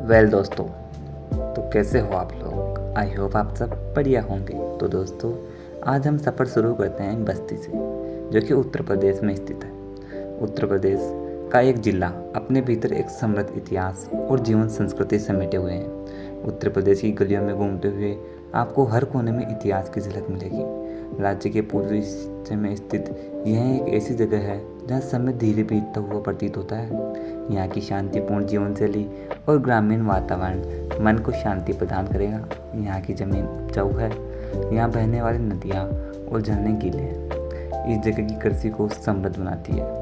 दोस्तों, तो कैसे हो आप लोग। आई होप आप सब बढ़िया होंगे। तो दोस्तों, आज हम सफ़र शुरू करते हैं एक बस्ती से, जो कि उत्तर प्रदेश में स्थित है। उत्तर प्रदेश का एक जिला अपने भीतर एक समृद्ध इतिहास और जीवन संस्कृति समेटे हुए हैं। उत्तर प्रदेश की गलियों में घूमते हुए आपको हर कोने में इतिहास की झलक मिलेगी। राज्य के पूर्वी हिस्से में स्थित यह एक ऐसी जगह है जहाँ समय धीरे बीतता हुआ प्रतीत होता है। यहाँ की शांतिपूर्ण जीवन शैली और ग्रामीण वातावरण मन को शांति प्रदान करेगा। यहाँ की ज़मीन उपजाऊ है, यहाँ बहने वाली नदियाँ और झरने गीले हैं। इस जगह की कृषि को समृद्ध बनाती है।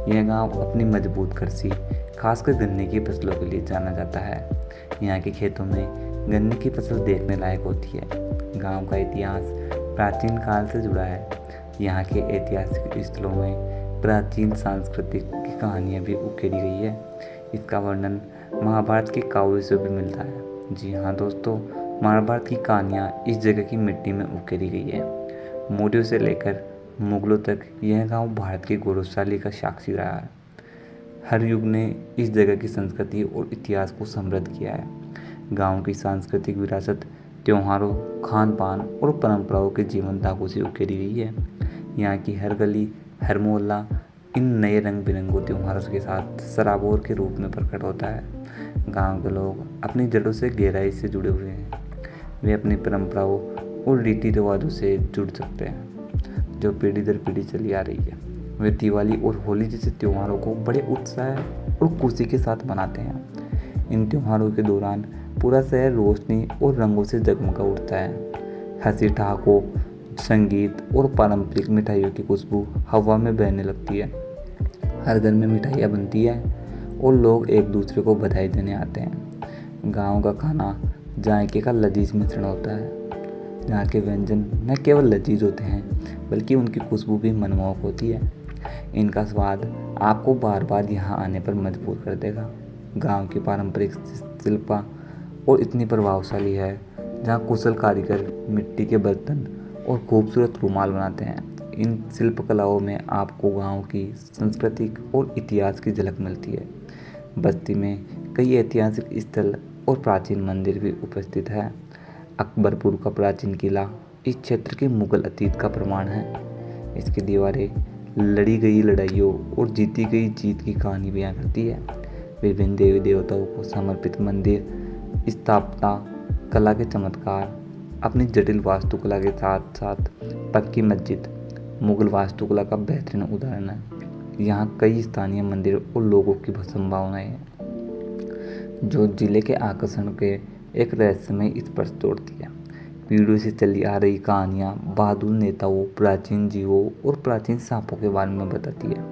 यह गांव अपनी मजबूत कृषि, खासकर गन्ने की फसलों के लिए जाना जाता है। यहाँ के खेतों में गन्ने की फसल देखने लायक होती है। गांव का इतिहास प्राचीन काल से जुड़ा है। यहाँ के ऐतिहासिक स्थलों में प्राचीन सांस्कृतिक की कहानियाँ भी उकेरी गई है। इसका वर्णन महाभारत के काव्य से भी मिलता है। जी हाँ दोस्तों, महाभारत की कहानियाँ इस जगह की मिट्टी में उकेरी गई है। मौर्यों से लेकर मुगलों तक यह गांव भारत के गौरवशाली का साक्षी रहा है। हर युग ने इस जगह की संस्कृति और इतिहास को समृद्ध किया है। गांव की सांस्कृतिक विरासत त्योहारों, खान पान और परंपराओं के जीवन दागों से उकेरी गई है। यहाँ की हर गली, हर मोहल्ला इन नए रंग बिरंगों त्योहारों के साथ सराबोर के रूप में प्रकट होता है। गांव के लोग अपनी जड़ों से गहराई से जुड़े हुए हैं। वे अपनी परंपराओं और रीति रिवाजों से जुड़ सकते हैं, जो पीढ़ी दर पीढ़ी चली आ रही है। वे दिवाली और होली जैसे त्योहारों को बड़े उत्साह और खुशी के साथ मनाते हैं। इन त्योहारों के दौरान पूरा शहर रोशनी और रंगों से जगमगा उठता है। हंसी ठहाकों, संगीत और पारंपरिक मिठाइयों की खुशबू हवा में बहने लगती है। हर घर में मिठाइयाँ बनती है और लोग एक दूसरे को बधाई देने आते हैं। गांव का खाना जायके का लजीज मिश्रण होता है। यहाँ के व्यंजन न केवल लजीज होते हैं, बल्कि उनकी खुशबू भी मनमोहक होती है। इनका स्वाद आपको बार बार यहाँ आने पर मजबूर कर देगा। गांव की पारंपरिक शिल्पा और इतनी प्रभावशाली है, जहाँ कुशल कारीगर मिट्टी के बर्तन और खूबसूरत रुमाल बनाते हैं। इन शिल्पकलाओं में आपको गांव की संस्कृति और इतिहास की झलक मिलती है। बस्ती में कई ऐतिहासिक स्थल और प्राचीन मंदिर भी उपस्थित है। अकबरपुर का प्राचीन किला इस क्षेत्र के मुगल अतीत का प्रमाण है। इसकी दीवारें लड़ी गई लड़ाइयों और जीती गई जीत की कहानी बयां करती है। विभिन्न देवी देवताओं को समर्पित मंदिर, स्थापना कला के चमत्कार, अपनी जटिल वास्तुकला के साथ साथ पक्की मस्जिद मुगल वास्तुकला का बेहतरीन उदाहरण है। यहाँ कई स्थानीय मंदिर और लोगों की संभावनाएं हैं, जो जिले के आकर्षण के एक रहस्यमय स्पर्श जोड़ती है। पीढ़ियों से चली आ रही कहानियाँ बहादुर नेताओं, प्राचीन जीवों और प्राचीन सांपों के बारे में बताती है।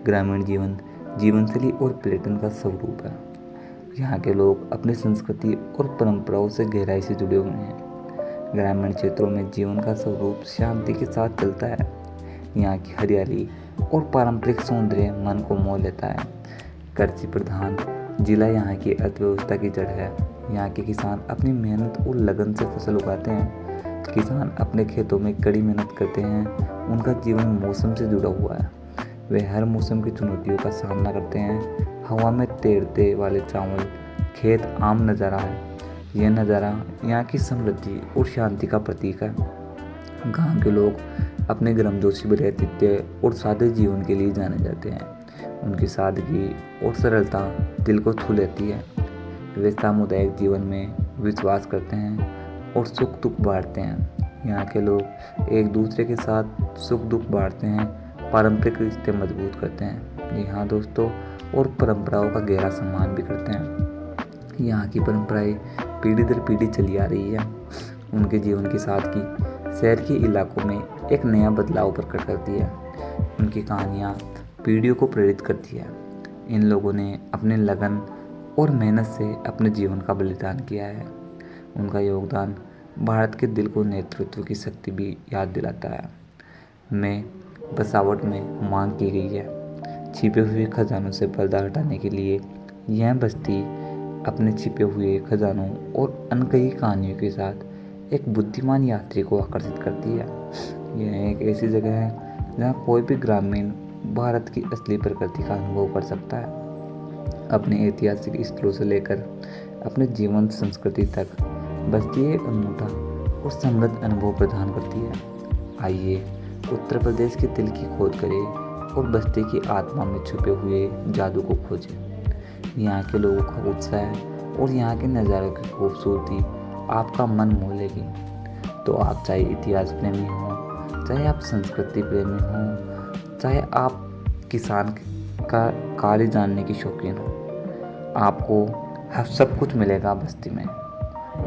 ग्रामीण जीवनशैली और पर्यटन का स्वरूप है। यहाँ के लोग अपनी संस्कृति और परंपराओं से गहराई से जुड़े हुए हैं। ग्रामीण क्षेत्रों में जीवन का स्वरूप शांति के साथ चलता है। यहाँ की हरियाली और पारंपरिक सौंदर्य मन को मोह लेता है। कृषि प्रधान जिला यहाँ की अर्थव्यवस्था की जड़ है। यहाँ के किसान अपनी मेहनत और लगन से फसल उगाते हैं। किसान अपने खेतों में कड़ी मेहनत करते हैं। उनका जीवन मौसम से जुड़ा हुआ है। वे हर मौसम की चुनौतियों का सामना करते हैं। हवा में तैरते वाले चावल, खेत आम नज़ारा है। यह नज़ारा यहाँ की समृद्धि और शांति का प्रतीक है। गांव के लोग अपने गर्मजोशी भरे आतिथ्य और सादे जीवन के लिए जाने जाते हैं। उनकी सादगी और सरलता दिल को छू लेती है। वे सामुदायिक जीवन में विश्वास करते हैं और सुख दुख बांटते हैं। यहाँ के लोग एक दूसरे के साथ सुख दुख बांटते हैं, पारंपरिक रिश्ते मजबूत करते हैं। जी हाँ दोस्तों, और परंपराओं का गहरा सम्मान भी करते हैं। यहाँ की परंपराएं पीढ़ी दर पीढ़ी चली आ रही है। उनके जीवन की सादगी शहर के इलाकों में एक नया बदलाव प्रकट करती है। उनकी कहानियाँ पीढ़ियों को प्रेरित करती है। इन लोगों ने अपने लगन और मेहनत से अपने जीवन का बलिदान किया है। उनका योगदान भारत के दिल को नेतृत्व की शक्ति भी याद दिलाता है। में बसावट में मांग की गई है। छिपे हुए खजानों से पर्दा हटाने के लिए यह बस्ती अपने छिपे हुए खजानों और अनकही कहानियों के साथ एक बुद्धिमान यात्री को आकर्षित करती है। यह एक ऐसी जगह है जहाँ कोई भी ग्रामीण भारत की असली प्रकृति का अनुभव कर सकता है। अपने ऐतिहासिक स्थलों से लेकर अपने जीवन संस्कृति तक बस्ती एक अनूठा और समृद्ध अनुभव प्रदान करती है। आइए उत्तर प्रदेश के दिल की खोज करें और बस्ती की आत्मा में छुपे हुए जादू को खोजें। यहाँ के लोगों का उत्साह और यहाँ के नज़ारों की खूबसूरती आपका मन मोह लेगी। तो आप चाहे इतिहास प्रेमी हो, चाहे आप संस्कृति प्रेमी हो, चाहे आप किसान का कार्य जानने की शौकीन हो, आपको हर सब कुछ मिलेगा बस्ती में।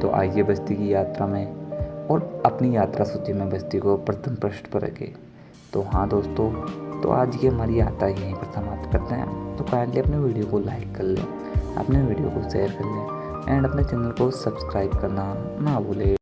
तो आइए बस्ती की यात्रा में और अपनी यात्रा सूची में बस्ती को प्रथम पृष्ठ पर रखें। तो हाँ दोस्तों, तो आज की हमारी यात्रा यहीं पर समाप्त करते हैं। तो काइंडली अपने वीडियो को लाइक कर लें, अपने वीडियो को शेयर कर लें एंड अपने चैनल को सब्सक्राइब करना ना भूलें।